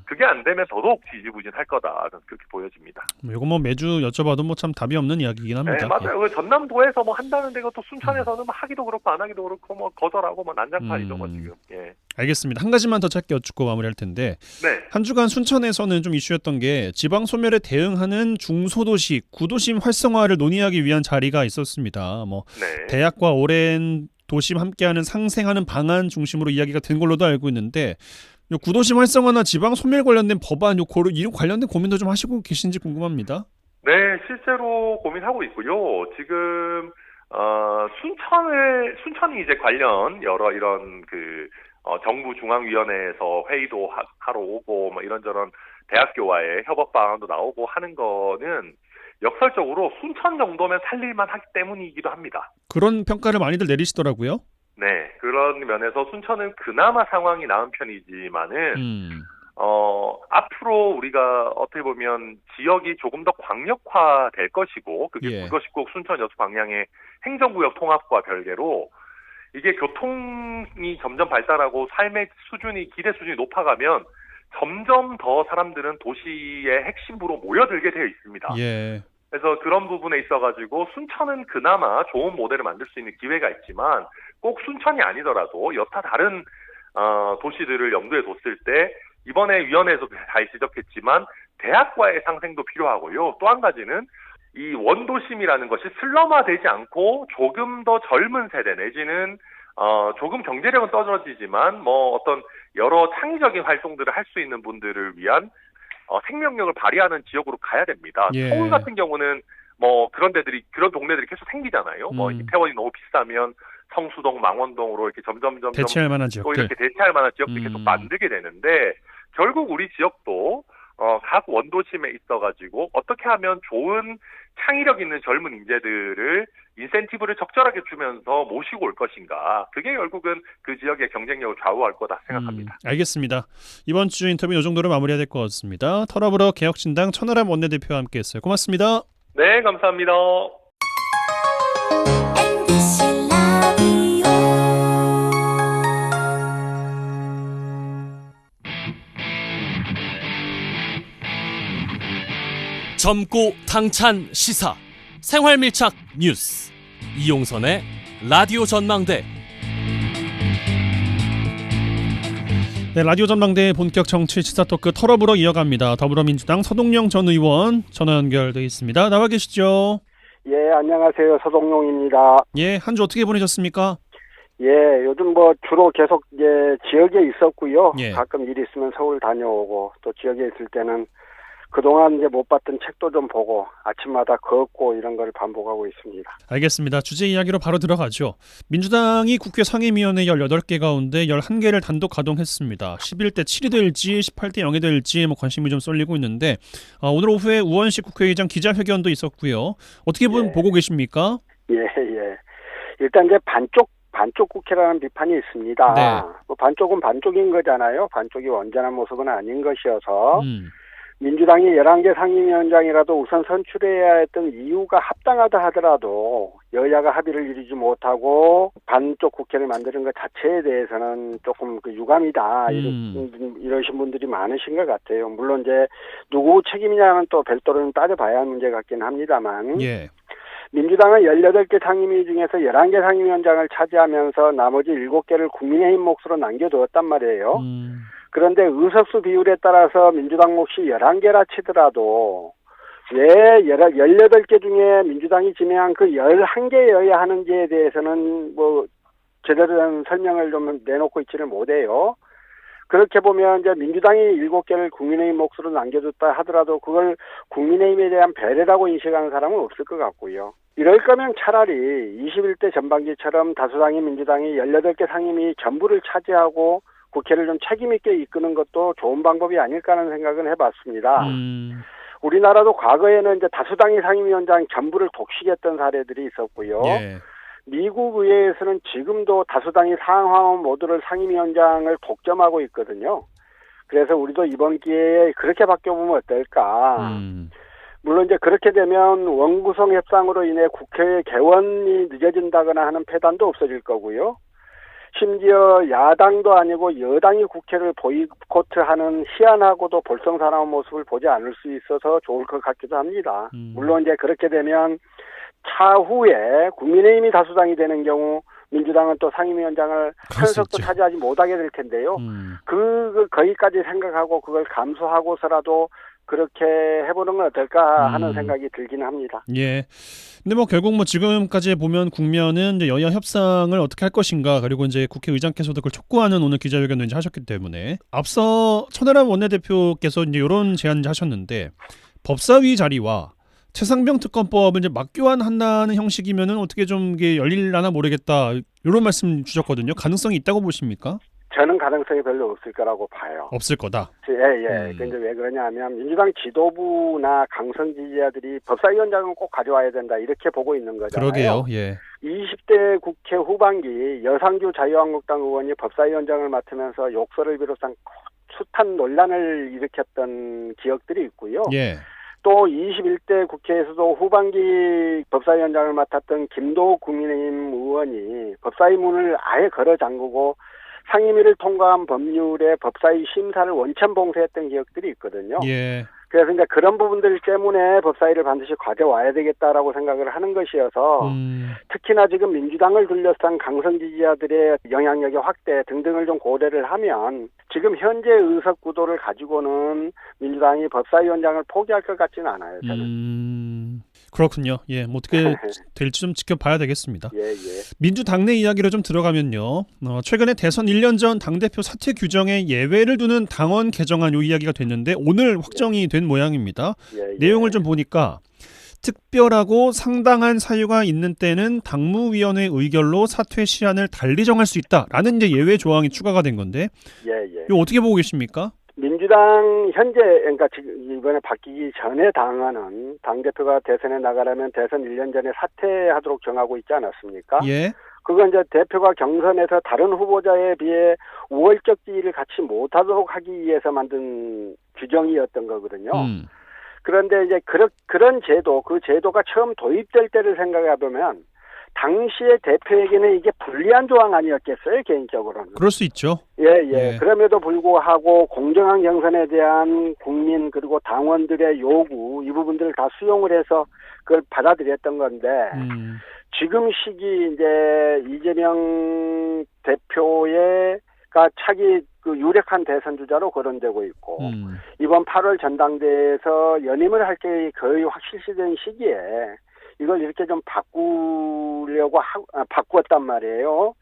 그게 안 되면 더더욱 지지부진할 거다, 저는 그렇게 보여집니다. 이거 뭐 매주 여쭤봐도 뭐 참 답이 없는 이야기이긴 합니다. 네, 맞아요. 예. 전남도에서 뭐 한다는데 또 순천에서는 뭐 하기도 그렇고 안 하기도 그렇고 뭐 거절하고 뭐 난장판이죠, 뭐 지금. 예. 알겠습니다. 한 가지만 더 짧게 여쭙고 마무리할 텐데 네. 한 주간 순천에서는 좀 이슈였던 게 지방 소멸에 대응하는 중소도시, 구도심 활성화를 논의하기 위한 자리가 있었습니다. 뭐 네. 대학과 오랜 도심 함께하는 상생하는 방안 중심으로 이야기가 된 걸로도 알고 있는데 요 구도심 활성화나 지방 소멸 관련된 법안 이런 관련된 고민도 좀 하시고 계신지 궁금합니다. 네, 실제로 고민하고 있고요. 지금 순천이 관련 여러 이런 정부 중앙위원회에서 회의도 하러 오고 뭐 이런저런 대학교와의 협업 방안도 나오고 하는 거는 역설적으로 순천 정도면 살릴만 하기 때문이기도 합니다. 그런 평가를 많이들 내리시더라고요. 네, 그런 면에서 순천은 그나마 상황이 나은 편이지만은 앞으로 우리가 어떻게 보면 지역이 조금 더 광역화될 것이고 그것이 꼭 순천 여수 방향의 행정구역 통합과 별개로 이게 교통이 점점 발달하고 삶의 수준이 기대 수준이 높아가면 점점 더 사람들은 도시의 핵심부로 모여들게 되어 있습니다. 예. 그래서 그런 부분에 있어가지고 순천은 그나마 좋은 모델을 만들 수 있는 기회가 있지만 꼭 순천이 아니더라도 여타 다른 도시들을 염두에 뒀을 때 이번에 위원회에서 잘 지적했지만 대학과의 상생도 필요하고요. 또 한 가지는 이 원도심이라는 것이 슬럼화되지 않고 조금 더 젊은 세대 내지는 조금 경제력은 떨어지지만 뭐 어떤 여러 창의적인 활동들을 할 수 있는 분들을 위한 생명력을 발휘하는 지역으로 가야 됩니다. 예. 서울 같은 경우는 뭐 그런 동네들이 계속 생기잖아요. 뭐 이태원이 너무 비싸면 성수동, 망원동으로 이렇게 점점 대체할 만한 지역들, 또 이렇게 대체할 만한 지역들 계속 만들게 되는데 결국 우리 지역도 각 원도심에 있어가지고 어떻게 하면 좋은 창의력 있는 젊은 인재들을 인센티브를 적절하게 주면서 모시고 올 것인가. 그게 결국은 그 지역의 경쟁력을 좌우할 거다 생각합니다. 알겠습니다. 이번 주 인터뷰 이 정도로 마무리해야 될 것 같습니다. 털어보러 개혁신당 천하람 원내대표와 함께했어요. 고맙습니다. 네, 감사합니다. 젊고 당찬 시사 생활밀착 뉴스 이용선의 라디오 전망대. 네, 라디오 전망대 본격 정치 시사 토크 털어보러 이어갑니다. 더불어민주당 서동영 전 의원 전화 연결돼 있습니다. 나와 계시죠? 예, 안녕하세요. 서동용입니다. 예, 한 주 어떻게 보내셨습니까? 예, 요즘 주로 계속 지역에 있었고요. 예. 가끔 일 있으면 서울 다녀오고 또 지역에 있을 때는 그동안 못 봤던 책도 좀 보고 아침마다 걷고 이런 걸 반복하고 있습니다. 알겠습니다. 주제 이야기로 바로 들어가죠. 민주당이 국회 상임위원회 18개 가운데 11개를 단독 가동했습니다. 11대 7이 될지 18대 0이 될지 관심이 좀 쏠리고 있는데 오늘 오후에 우원식 국회의장 기자회견도 있었고요. 어떻게 보고 계십니까? 예. 일단 반쪽 국회라는 비판이 있습니다. 네. 반쪽은 반쪽인 거잖아요. 반쪽이 완전한 모습은 아닌 것이어서 민주당이 11개 상임위원장이라도 우선 선출해야 했던 이유가 합당하다 하더라도 여야가 합의를 이루지 못하고 반쪽 국회를 만드는 것 자체에 대해서는 조금 유감이다 이러신 분들이 많으신 것 같아요. 물론 누구 책임이냐는 또 별도로는 따져봐야 할 문제 같긴 합니다만 예. 민주당은 18개 상임위 중에서 11개 상임위원장을 차지하면서 나머지 7개를 국민의힘 몫으로 남겨두었단 말이에요. 그런데 의석수 비율에 따라서 민주당 몫이 11개라 치더라도 왜 18개 중에 민주당이 진행한 그 11개여야 하는지에 대해서는 제대로 된 설명을 좀 내놓고 있지는 못해요. 그렇게 보면 민주당이 7개를 국민의힘 몫으로 남겨줬다 하더라도 그걸 국민의힘에 대한 배려라고 인식하는 사람은 없을 것 같고요. 이럴 거면 차라리 21대 전반기처럼 다수당인 민주당이 18개 상임위 전부를 차지하고 국회를 좀 책임있게 이끄는 것도 좋은 방법이 아닐까 하는 생각은 해봤습니다. 우리나라도 과거에는 다수당이 상임위원장 전부를 독식했던 사례들이 있었고요. 예. 미국 의회에서는 지금도 다수당이 상하원 모두를 상임위원장을 독점하고 있거든요. 그래서 우리도 이번 기회에 그렇게 바뀌어보면 어떨까. 물론 그렇게 되면 원구성 협상으로 인해 국회 개원이 늦어진다거나 하는 폐단도 없어질 거고요. 심지어 야당도 아니고 여당이 국회를 보이콧하는 희한하고도 볼썽사나운 모습을 보지 않을 수 있어서 좋을 것 같기도 합니다. 물론 그렇게 되면 차후에 국민의힘이 다수당이 되는 경우 민주당은 또 상임위원장을 한석도 차지하지 못하게 될 텐데요. 거기까지 생각하고 그걸 감수하고서라도 그렇게 해보는 건 어떨까 하는 생각이 들긴 합니다. 예. 근데 결국 지금까지 보면 국면은 여야 협상을 어떻게 할 것인가, 그리고 국회의장께서도 그걸 촉구하는 오늘 기자회견도 하셨기 때문에 앞서 천하람 원내대표께서 이런 제안을 하셨는데 법사위 자리와 최상병 특검법을 맞교환한다는 형식이면은 어떻게 좀 이게 열릴라나 모르겠다, 이런 말씀 주셨거든요. 가능성이 있다고 보십니까? 저는 가능성이 별로 없을 거라고 봐요. 없을 거다. 예. 근데 왜 그러냐면 민주당 지도부나 강성 지지자들이 법사위원장은 꼭 가져와야 된다 이렇게 보고 있는 거잖아요. 그러게요. 예. 20대 국회 후반기 여상규 자유한국당 의원이 법사위원장을 맡으면서 욕설을 비롯한 숱한 논란을 일으켰던 기억들이 있고요. 예. 또 21대 국회에서도 후반기 법사위원장을 맡았던 김도욱 국민의힘 의원이 법사위 문을 아예 걸어 잠그고 상임위를 통과한 법률의 법사위 심사를 원천 봉쇄했던 기억들이 있거든요. 예. 그래서 그런 부분들 때문에 법사위를 반드시 가져와야 되겠다라고 생각을 하는 것이어서 특히나 지금 민주당을 둘러싼 강성 지지자들의 영향력의 확대 등등을 좀 고려를 하면 지금 현재 의석 구도를 가지고는 민주당이 법사위원장을 포기할 것 같지는 않아요. 저는. 그렇군요. 예, 어떻게 될지 좀 지켜봐야 되겠습니다. 예. 민주당 내 이야기로 좀 들어가면요. 최근에 대선 1년 전 당대표 사퇴 규정에 예외를 두는 당원 개정안 요 이야기가 됐는데 오늘 확정이 된 모양입니다. 예. 내용을 좀 보니까 특별하고 상당한 사유가 있는 때는 당무위원회 의결로 사퇴 시한을 달리 정할 수 있다라는 예외 조항이 추가가 된 건데 이거 어떻게 보고 계십니까? 민주당 현재 그러니까 지금 이번에 바뀌기 전에 당헌은 당대표가 대선에 나가려면 대선 1년 전에 사퇴하도록 정하고 있지 않았습니까? 예. 그건 대표가 경선에서 다른 후보자에 비해 우월적 지위를 갖지 못하도록 하기 위해서 만든 규정이었던 거거든요. 그런데 그런 제도, 그 제도가 처음 도입될 때를 생각해 보면 당시의 대표에게는 이게 불리한 조항 아니었겠어요, 개인적으로는. 그럴 수 있죠. 예. 그럼에도 불구하고 공정한 경선에 대한 국민 그리고 당원들의 요구 이 부분들을 다 수용을 해서 그걸 받아들였던 건데 지금 시기 이제 이재명 대표가 차기 그 유력한 대선 주자로 거론되고 있고 이번 8월 전당대회에서 연임을 할 게 거의 확실시된 시기에 이걸 이렇게 좀 바꾸었단 말이에요.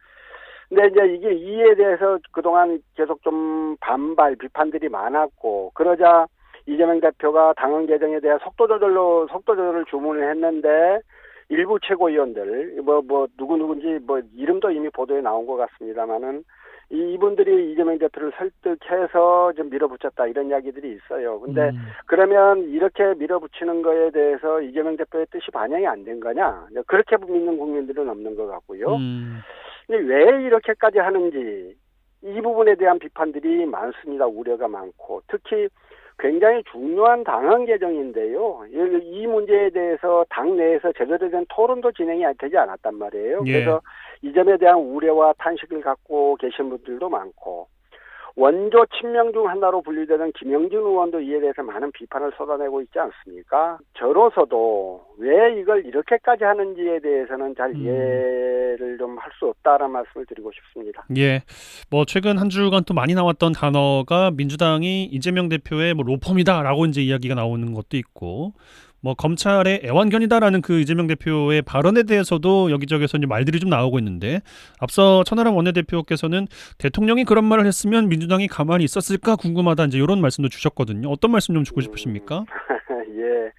근데 이제 이에 대해서 그동안 계속 좀 반발, 비판들이 많았고, 그러자 이재명 대표가 당헌 개정에 대한 속도 조절을 주문을 했는데, 일부 최고위원들, 누군지 이름도 이미 보도에 나온 것 같습니다만은, 이분들이 이재명 대표를 설득해서 좀 밀어붙였다 이런 이야기들이 있어요. 근데 그러면 이렇게 밀어붙이는 거에 대해서 이재명 대표의 뜻이 반영이 안 된 거냐? 그렇게 믿는 국민들은 없는 것 같고요. 근데 왜 이렇게까지 하는지 이 부분에 대한 비판들이 많습니다. 우려가 많고 특히 굉장히 중요한 당헌 개정인데요. 이 문제에 대해서 당 내에서 제대로 된 토론도 진행이 되지 않았단 말이에요. 예. 그래서 이 점에 대한 우려와 탄식을 갖고 계신 분들도 많고 원조 친명 중 하나로 분류되는 김영진 의원도 이에 대해서 많은 비판을 쏟아내고 있지 않습니까? 저로서도 왜 이걸 이렇게까지 하는지에 대해서는 잘 이해를 좀 할 수 없다라는 말씀을 드리고 싶습니다. 예, 최근 한 주간 또 많이 나왔던 단어가 민주당이 이재명 대표의 로펌이다라고 이제 이야기가 나오는 것도 있고, 검찰의 애완견이다라는 그 이재명 대표의 발언에 대해서도 여기저기서 이제 말들이 좀 나오고 있는데, 앞서 천하람 원내대표께서는 대통령이 그런 말을 했으면 민주당이 가만히 있었을까 궁금하다 이제 이런 말씀도 주셨거든요. 어떤 말씀 좀 주고 싶으십니까? 예,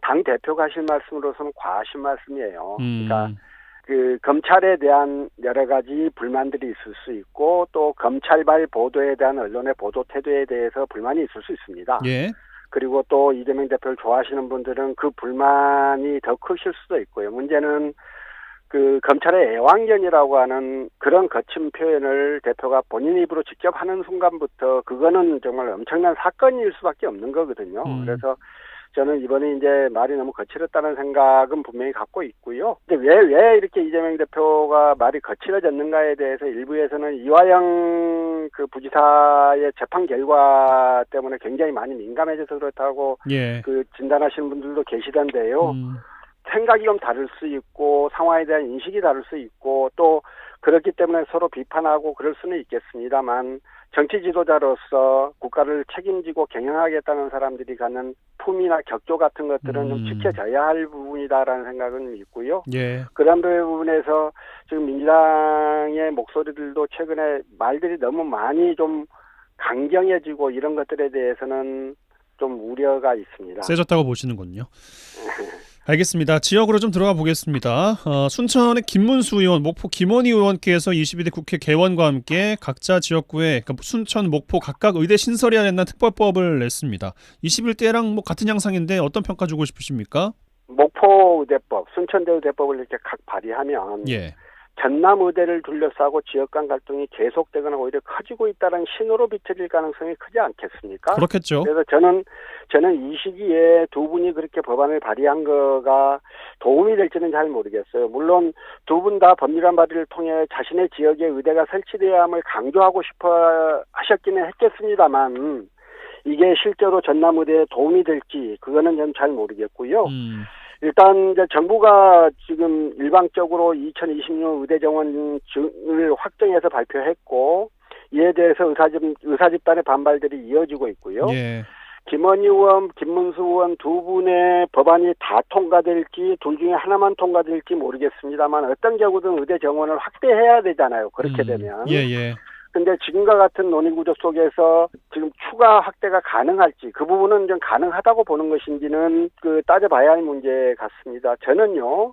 당 대표가 하실 말씀으로서는 과하신 말씀이에요. 그러니까 그 검찰에 대한 여러 가지 불만들이 있을 수 있고 또 검찰발 보도에 대한 언론의 보도 태도에 대해서 불만이 있을 수 있습니다. 예. 그리고 또 이재명 대표를 좋아하시는 분들은 그 불만이 더 크실 수도 있고요. 문제는 그 검찰의 애완견이라고 하는 그런 거친 표현을 대표가 본인 입으로 직접 하는 순간부터 그거는 정말 엄청난 사건일 수밖에 없는 거거든요. 그래서 저는 이번에 이제 말이 너무 거칠었다는 생각은 분명히 갖고 있고요. 근데 왜 이렇게 이재명 대표가 말이 거칠어졌는가에 대해서 일부에서는 이화영 그 부지사의 재판 결과 때문에 굉장히 많이 민감해져서 그렇다고 예. 그 진단하시는 분들도 계시던데요. 생각이 좀 다를 수 있고 상황에 대한 인식이 다를 수 있고 또 그렇기 때문에 서로 비판하고 그럴 수는 있겠습니다만 정치 지도자로서 국가를 책임지고 경영하겠다는 사람들이 갖는 품이나 격조 같은 것들은 좀 지켜져야 할 부분이다라는 생각은 있고요. 예. 그런 부분에서 지금 민주당의 목소리들도 최근에 말들이 너무 많이 좀 강경해지고 이런 것들에 대해서는 좀 우려가 있습니다. 세졌다고 보시는군요. 알겠습니다. 지역으로 좀 들어가 보겠습니다. 순천의 김문수 의원, 목포 김원희 의원께서 22대 국회 개원과 함께 각자 지역구에 순천, 목포 각각 의대 신설해야 된다는 특별법을 냈습니다. 21대랑 같은 양상인데 어떤 평가 주고 싶으십니까? 목포 의대법, 순천대 의대법을 이렇게 각 발의하면 예. 전남 의대를 둘러싸고 지역 간 갈등이 계속되거나 오히려 커지고 있다는 신호로 비춰질 가능성이 크지 않겠습니까? 그렇겠죠. 그래서 저는 이 시기에 두 분이 그렇게 법안을 발의한 거가 도움이 될지는 잘 모르겠어요. 물론 두 분 다 법률안 발의를 통해 자신의 지역에 의대가 설치돼야 함을 강조하고 싶어 하셨기는 했겠습니다만 이게 실제로 전남 의대에 도움이 될지 그거는 전 잘 모르겠고요. 일단 이제 정부가 지금 일방적으로 2026 의대 정원을 확정해서 발표했고 이에 대해서 의사 집단의 반발들이 이어지고 있고요. 예. 김원희 의원, 김문수 의원 두 분의 법안이 다 통과될지 둘 중에 하나만 통과될지 모르겠습니다만 어떤 경우든 의대 정원을 확대해야 되잖아요. 그렇게 되면. 예. 근데 지금과 같은 논의 구조 속에서 지금 추가 확대가 가능할지 그 부분은 좀 가능하다고 보는 것인지는 따져봐야 할 문제 같습니다. 저는요.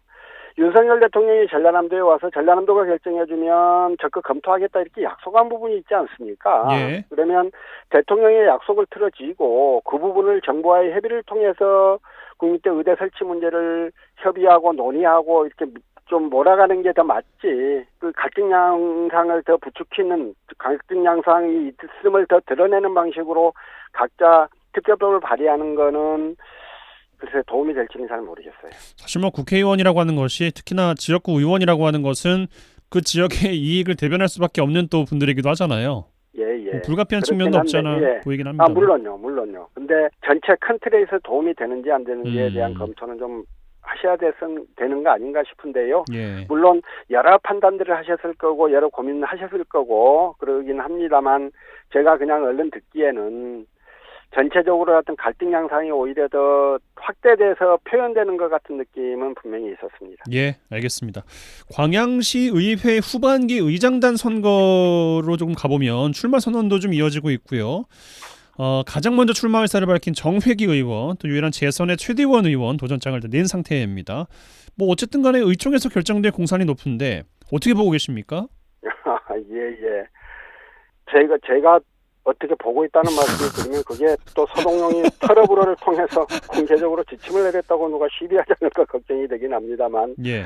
윤석열 대통령이 전라남도에 와서 전라남도가 결정해주면 적극 검토하겠다 이렇게 약속한 부분이 있지 않습니까? 예. 그러면 대통령의 약속을 틀어지고 그 부분을 정부와의 협의를 통해서 국민대 의대 설치 문제를 협의하고 논의하고 이렇게 좀 몰아가는 게 더 맞지. 그 갈등 양상을 더 부추기는 갈등 양상이 있음을 더 드러내는 방식으로 각자 특별법을 발의하는 거는 글쎄 도움이 될지는 잘 모르겠어요. 사실 국회의원이라고 하는 것이 특히나 지역구 의원이라고 하는 것은 그 지역의 이익을 대변할 수밖에 없는 또 분들이기도 하잖아요. 예. 불가피한 측면도 없잖아 보이긴 합니다. 물론요. 근데 전체 큰 틀에서 도움이 되는지 안 되는지에 대한 검토는 좀 하셔야 되는 거 아닌가 싶은데요. 예. 물론 여러 판단들을 하셨을 거고 여러 고민을 하셨을 거고 그러긴 합니다만 제가 그냥 얼른 듣기에는 전체적으로 어떤 갈등 양상이 오히려 더 확대돼서 표현되는 것 같은 느낌은 분명히 있었습니다. 예, 알겠습니다. 광양시 의회 후반기 의장단 선거로 조금 가보면 출마 선언도 좀 이어지고 있고요. 가장 먼저 출마 의사를 밝힌 정회기 의원, 또 유일한 재선의 최대원 의원 도전장을 낸 상태입니다. 뭐 어쨌든 간에 의총에서 결정될 공산이 높은데 어떻게 보고 계십니까? 예. 제가 어떻게 보고 있다는 말씀을 드리면 그게 또 서동용이 트러블을 통해서 공개적으로 지침을 내렸다고 누가 시비하지 않을까 걱정이 되긴 합니다만 예.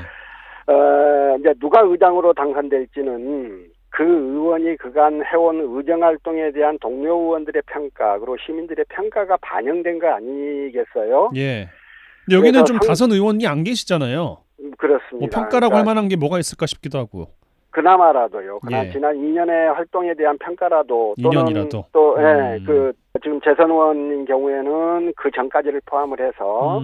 이제 누가 의장으로 당선될지는 그 의원이 그간 해온 의정활동에 대한 동료 의원들의 평가 그리고 시민들의 평가가 반영된 거 아니겠어요? 예. 근데 여기는 좀 그래서 다선 의원이 안 계시잖아요. 그렇습니다. 뭐 평가라고 그러니까 할 만한 게 뭐가 있을까 싶기도 하고. 그나마라도요. 그러나 예. 지난 2년의 활동에 대한 평가라도 또는 2년이라도. 또 그 지금 재선 의원인 경우에는 그 전까지를 포함을 해서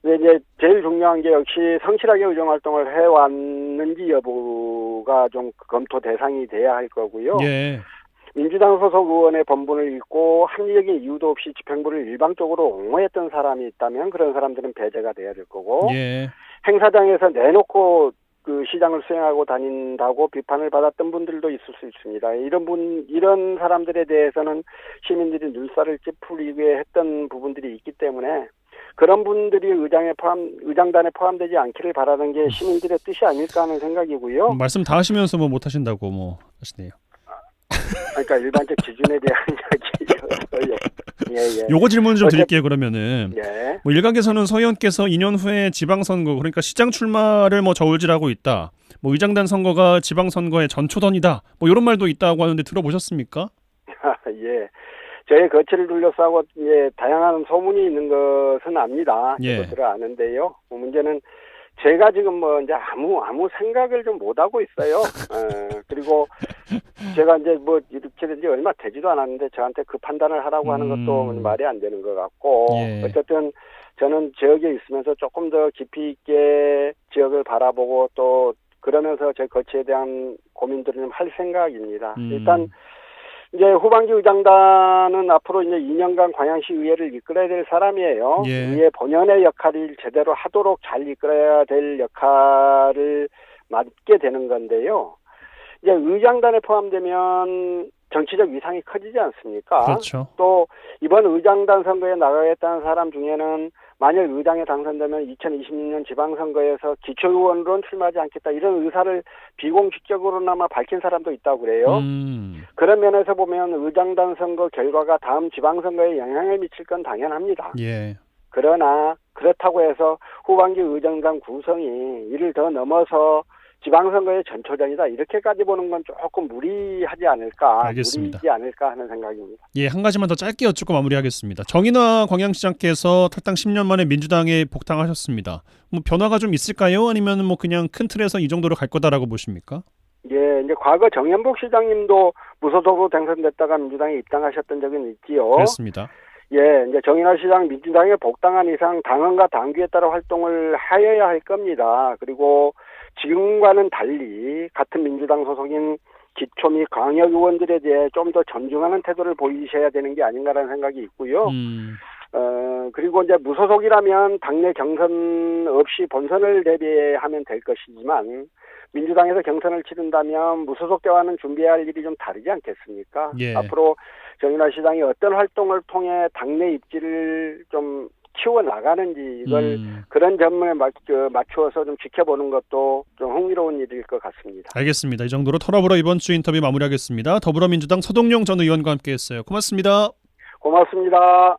근데 이제 제일 중요한 게 역시 성실하게 의정 활동을 해왔는지 여부가 좀 검토 대상이 돼야 할 거고요. 예. 민주당 소속 의원의 본분을 잊고 합리적인 이유도 없이 집행부를 일방적으로 옹호했던 사람이 있다면 그런 사람들은 배제가 돼야 될 거고 예. 행사장에서 내놓고 그 시장을 수행하고 다닌다고 비판을 받았던 분들도 있을 수 있습니다. 이런 사람들에 대해서는 시민들이 눈살을 찌푸리게 했던 부분들이 있기 때문에 그런 분들이 의장단에 포함되지 않기를 바라는 게 시민들의 뜻이 아닐까 하는 생각이고요. 말씀 다 하시면서 뭐 못 하신다고 뭐 하시네요. 그러니까 일반적 기준에 대한 이야기였어요. 예. 요거 질문 좀 드릴게요. 그러면은 예. 뭐 일각에서는 서 의원께서 2년 후에 지방선거 그러니까 시장 출마를 뭐 저울질하고 있다. 뭐 의장단 선거가 지방선거의 전초전이다. 뭐 이런 말도 있다고 하는데 들어보셨습니까? 예. 저의 거취를 둘러싸고 다양한 소문이 있는 것은 압니다. 예. 그것들을 아는데요. 문제는 제가 지금 뭐 이제 아무 생각을 좀 못 하고 있어요. 그리고 제가 이제 뭐 이렇게 된 지 얼마 되지도 않았는데 저한테 그 판단을 하라고 하는 것도 말이 안 되는 것 같고 예. 어쨌든 저는 지역에 있으면서 조금 더 깊이 있게 지역을 바라보고 또 그러면서 제 거취에 대한 고민들을 좀 할 생각입니다. 일단 이제 후반기 의장단은 앞으로 이제 2년간 광양시 의회를 이끌어야 될 사람이에요. 예. 의회 본연의 역할을 제대로 하도록 잘 이끌어야 될 역할을 맡게 되는 건데요. 이제 의장단에 포함되면 정치적 위상이 커지지 않습니까? 그렇죠. 또 이번 의장단 선거에 나가겠다는 사람 중에는 만일 의장에 당선되면 2026년 지방선거에서 기초의원으로는 출마하지 않겠다 이런 의사를 비공식적으로나마 밝힌 사람도 있다고 그래요. 그런 면에서 보면 의장단 선거 결과가 다음 지방선거에 영향을 미칠 건 당연합니다. 예. 그러나 그렇다고 해서 후반기 의장단 구성이 이를 더 넘어서 지방선거의 전초전이다 이렇게까지 보는 건 조금 무리하지 않을까, 알겠습니다. 무리지 않을까 하는 생각입니다. 예, 한 가지만 더 짧게 여쭙고 마무리하겠습니다. 정인화 광양시장께서 탈당 10년 만에 민주당에 복당하셨습니다. 뭐 변화가 좀 있을까요? 아니면 뭐 그냥 큰 틀에서 이 정도로 갈 거다라고 보십니까? 예, 이제 과거 정연복 시장님도 무소속으로 당선됐다가 민주당에 입당하셨던 적은 있지요. 그렇습니다. 예, 이제 정인화 시장 민주당에 복당한 이상 당헌과 당규에 따라 활동을 하여야 할 겁니다. 그리고 지금과는 달리 같은 민주당 소속인 기초 및 광역 의원들에 대해 좀 더 존중하는 태도를 보이셔야 되는 게 아닌가라는 생각이 있고요. 그리고 이제 무소속이라면 당내 경선 없이 본선을 대비하면 될 것이지만 민주당에서 경선을 치른다면 무소속 때와는 준비해야 할 일이 좀 다르지 않겠습니까? 예. 앞으로 정인화 시장이 어떤 활동을 통해 당내 입지를 좀 키워나가는지 이걸 그런 점에 맞추어서 좀 지켜보는 것도 좀 흥미로운 일일 것 같습니다. 알겠습니다. 이 정도로 털어보러 이번 주 인터뷰 마무리하겠습니다. 더불어민주당 서동용 전 의원과 함께했어요. 고맙습니다. 고맙습니다.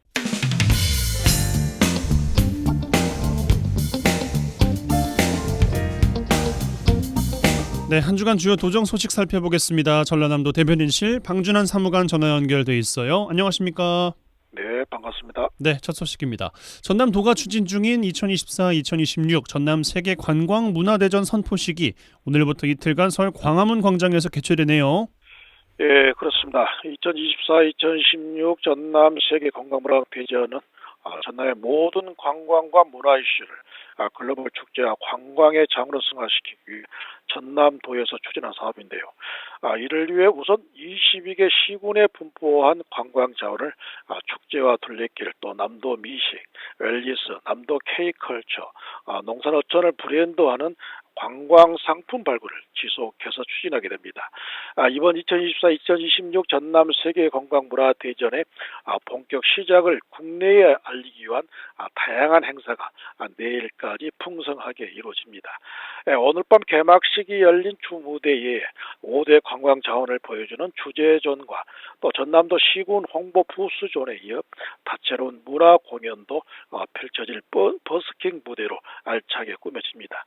네, 한 주간 주요 도정 소식 살펴보겠습니다. 전라남도 대변인실 방준환 사무관 전화 연결돼 있어요. 안녕하십니까? 네, 반갑습니다. 네, 첫 소식입니다. 전남도가 추진 중인 2024-2026 전남 세계 관광 문화대전 선포식이 오늘부터 이틀간 서울 광화문 광장에서 개최되네요. 예, 그렇습니다. 2024-2026 전남 세계 관광문화대전은 전남의 모든 관광과 문화 이슈를 글로벌 축제와 관광의 장으로 승화시키기 위해 전남도에서 추진한 사업인데요. 이를 위해 우선 22개 시군에 분포한 관광 자원을 축제와 둘레길, 또 남도 미식, 웰니스, 남도 K컬처, 농산어촌을 브랜드화하는 관광 상품 발굴을 지속해서 추진하게 됩니다. 이번 2024-2026 전남 세계관광문화대전의 본격 시작을 국내에 알리기 위한 다양한 행사가 내일까지 풍성하게 이루어집니다. 오늘 밤 개막식이 열린 주무대에 5대 관광 자원을 보여주는 주제존과 또 전남도 시군 홍보 부스존에 이어 다채로운 문화 공연도 펼쳐질 버스킹 무대로 알차게 꾸며집니다.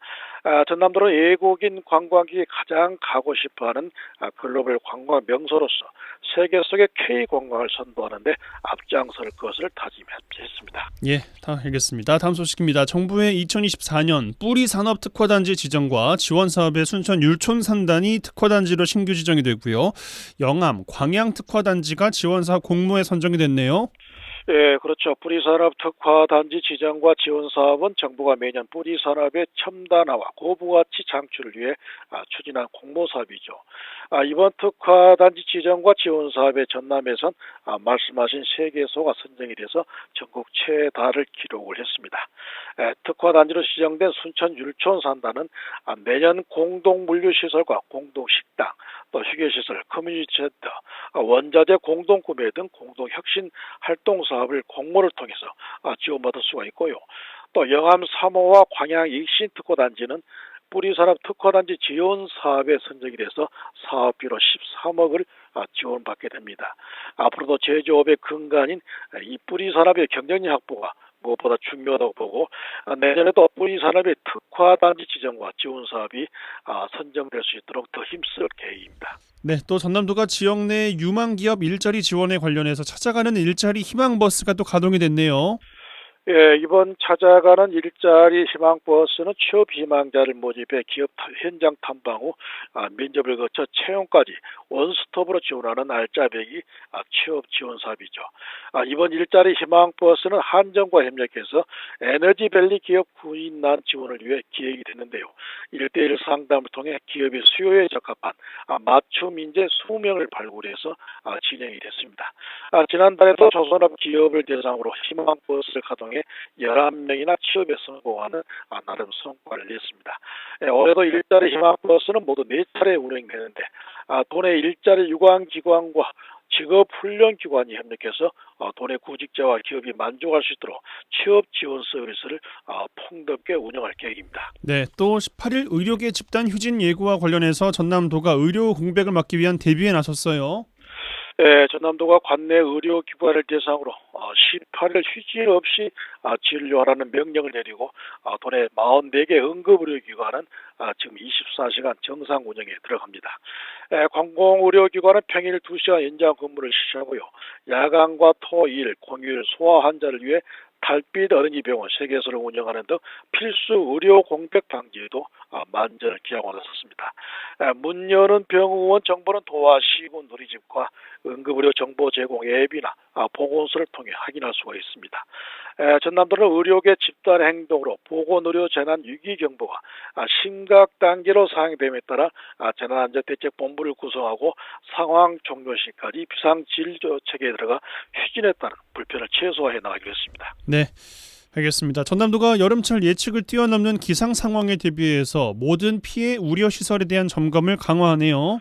전남도는 외국인 관광객이 가장 가고 싶어하는 글로벌 관광 명소로서 세계 속의 K 관광을 선도하는 데 앞장설 것을 다짐했습니다. 예, 다 알겠습니다. 다음 소식입니다. 정부의 2024년 뿌리 산업 특화단지 지정과 지원 사업의 순천 율촌 산단이 특화단지로 신규 지정이 되고요. 영암, 광양 특화단지가 지원 사업 공모에 선정이 됐네요. 예, 그렇죠. 뿌리산업 특화단지 지정과 지원 사업은 정부가 매년 뿌리산업의 첨단화와 고부가치 창출을 위해 추진한 공모 사업이죠. 이번 특화단지 지정과 지원 사업의 전남에선 말씀하신 3개소가 선정이 돼서 전국 최다를 기록을 했습니다. 특화단지로 지정된 순천 율촌 산단은 매년 공동물류시설과 공동식당, 또 휴게시설, 커뮤니티 센터, 원자재 공동구매 등 공동혁신 활동 사업을 공모를 통해서 지원받을 수가 있고요. 또 영암 3호와 광양 익신 특화단지는 뿌리산업 특화단지 지원 사업에 선정이 돼서 사업비로 13억을 지원받게 됩니다. 앞으로도 제조업의 근간인 이 뿌리산업의 경쟁력 확보가 무엇보다 중요하다고 보고 내년에도 뿌리산업의 특화단지 지정과 지원 사업이 선정될 수 있도록 더 힘쓸 계획입니다. 네, 또 전남도가 지역 내 유망기업 일자리 지원에 관련해서 찾아가는 일자리 희망버스가 또 가동이 됐네요. 예, 이번 찾아가는 일자리 희망버스는 취업 희망자를 모집해 기업 현장 탐방 후 면접을 거쳐 채용까지 원스톱으로 지원하는 알짜배기 취업 지원 사업이죠. 이번 일자리 희망버스는 한정과 협력해서 에너지밸리 기업 구인난 지원을 위해 기획이 됐는데요. 1대1 상담을 통해 기업의 수요에 적합한 맞춤 인재 20명을 발굴해서 진행이 됐습니다. 지난달에도 조선업 기업을 대상으로 희망버스를 가동해 11명이나 취업에 성공하는 나름 성과를 냈습니다. 올해도 일자리 희망버스는 모두 4차례 운행되는데 도내 일자리 유관기관과 직업훈련기관이 협력해서 도내 구직자와 기업이 만족할 수 있도록 취업 지원 서비스를 폭넓게 운영할 계획입니다. 네, 또 18일 의료계 집단 휴진 예고와 관련해서 전남도가 의료 공백을 막기 위한 대비에 나섰어요. 네, 전남도가 관내 의료기관을 대상으로 18일 휴진 없이 진료하라는 명령을 내리고 도내 44개 응급의료기관은 지금 24시간 정상 운영에 들어갑니다. 공공의료기관은 평일 2시간 연장 근무를 실시하고요. 야간과 토일, 공휴일 소아 환자를 위해 달빛 어린이 병원 3개소를 운영하는 등 필수 의료 공백 방지에도 만전을 기하고 나섰습니다. 문 여는 병원 정보는 도와 시군 누리집과 응급의료 정보 제공 앱이나 보건소를 통해 확인할 수가 있습니다. 전남도는 의료계 집단 행동으로 보건의료 재난 위기 경보가 심각 단계로 상향됨에 따라 재난안전대책본부를 구성하고 상황 종료 시까지 비상진료 체계에 들어가 휴진에 따른 불편을 최소화해 나가기로 했습니다. 네, 알겠습니다. 전남도가 여름철 예측을 뛰어넘는 기상 상황에 대비해서 모든 피해 우려 시설에 대한 점검을 강화하네요.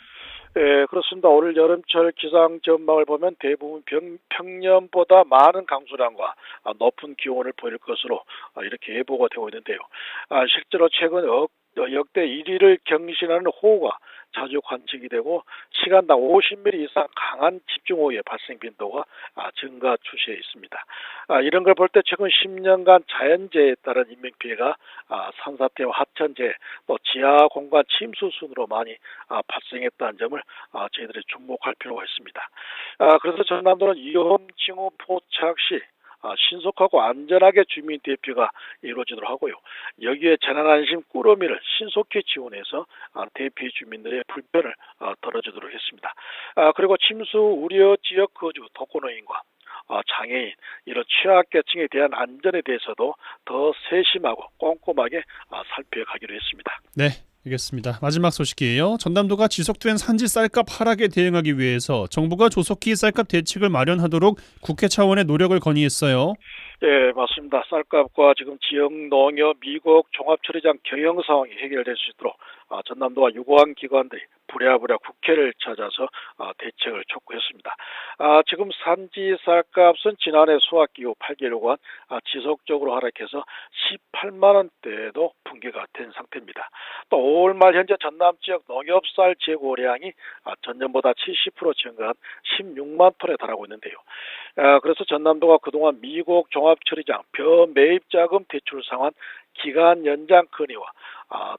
네, 그렇습니다. 올 여름철 기상 전망을 보면 대부분 평년보다 많은 강수량과 높은 기온을 보일 것으로 이렇게 예보가 되고 있는데요. 실제로 최근 역대 1위를 경신하는 호우가 자주 관측이 되고 시간당 50mm 이상 강한 집중호우의 발생 빈도가 증가 추세에 있습니다. 이런 걸 볼 때 최근 10년간 자연재해에 따른 인명피해가 산사태와 하천재해 또 지하 공간 침수 순으로 많이 발생했다는 점을 저희들이 주목할 필요가 있습니다. 그래서 전남도는 위험 징후 포착 시 신속하고 안전하게 주민 대피가 이루어지도록 하고요. 여기에 재난안심 꾸러미를 신속히 지원해서 대피 주민들의 불편을 덜어주도록 했습니다. 그리고 침수 우려 지역 거주 독거노인과 장애인 이런 취약계층에 대한 안전에 대해서도 더 세심하고 꼼꼼하게 살펴가기로 했습니다. 네, 알겠습니다. 마지막 소식이에요. 전남도가 지속된 산지 쌀값 하락에 대응하기 위해서 정부가 조속히 쌀값 대책을 마련하도록 국회 차원의 노력을 건의했어요. 네, 맞습니다. 쌀값과 지금 지역 농협, 미국 종합처리장 경영 상황이 해결될 수 있도록 전남도와 유관 기관들이 부랴부랴 국회를 찾아서 대책을 촉구했습니다. 지금 산지 쌀값은 지난해 수확 이후 8개월간 지속적으로 하락해서 18만 원대도 붕괴가 된 상태입니다. 또 5월 말 현재 전남 지역 농협쌀 재고량이 전년보다 70% 증가한 16만 톤에 달하고 있는데요. 그래서 전남도가 그동안 미국 종합처리장 벼 매입 자금 대출 상환 기간 연장 건의와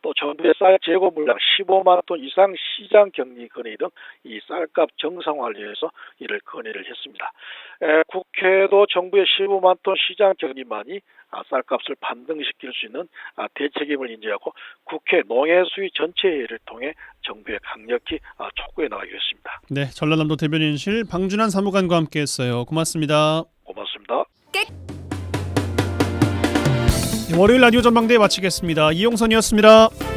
또 정부의 쌀 재고 물량 15만 톤 이상 시장 격리 건의 등 이 쌀값 정상화를 위해서 이를 건의를 했습니다. 국회도 정부의 15만 톤 시장 격리만이 쌀값을 반등시킬 수 있는 대책임을 인지하고 국회 농해수위 전체회의를 통해 정부에 강력히 촉구해 나가기로 했습니다. 네, 전라남도 대변인실 방준환 사무관과 함께했어요. 고맙습니다. 고맙습니다. 월요일 라디오 전망대 마치겠습니다. 이용선이었습니다.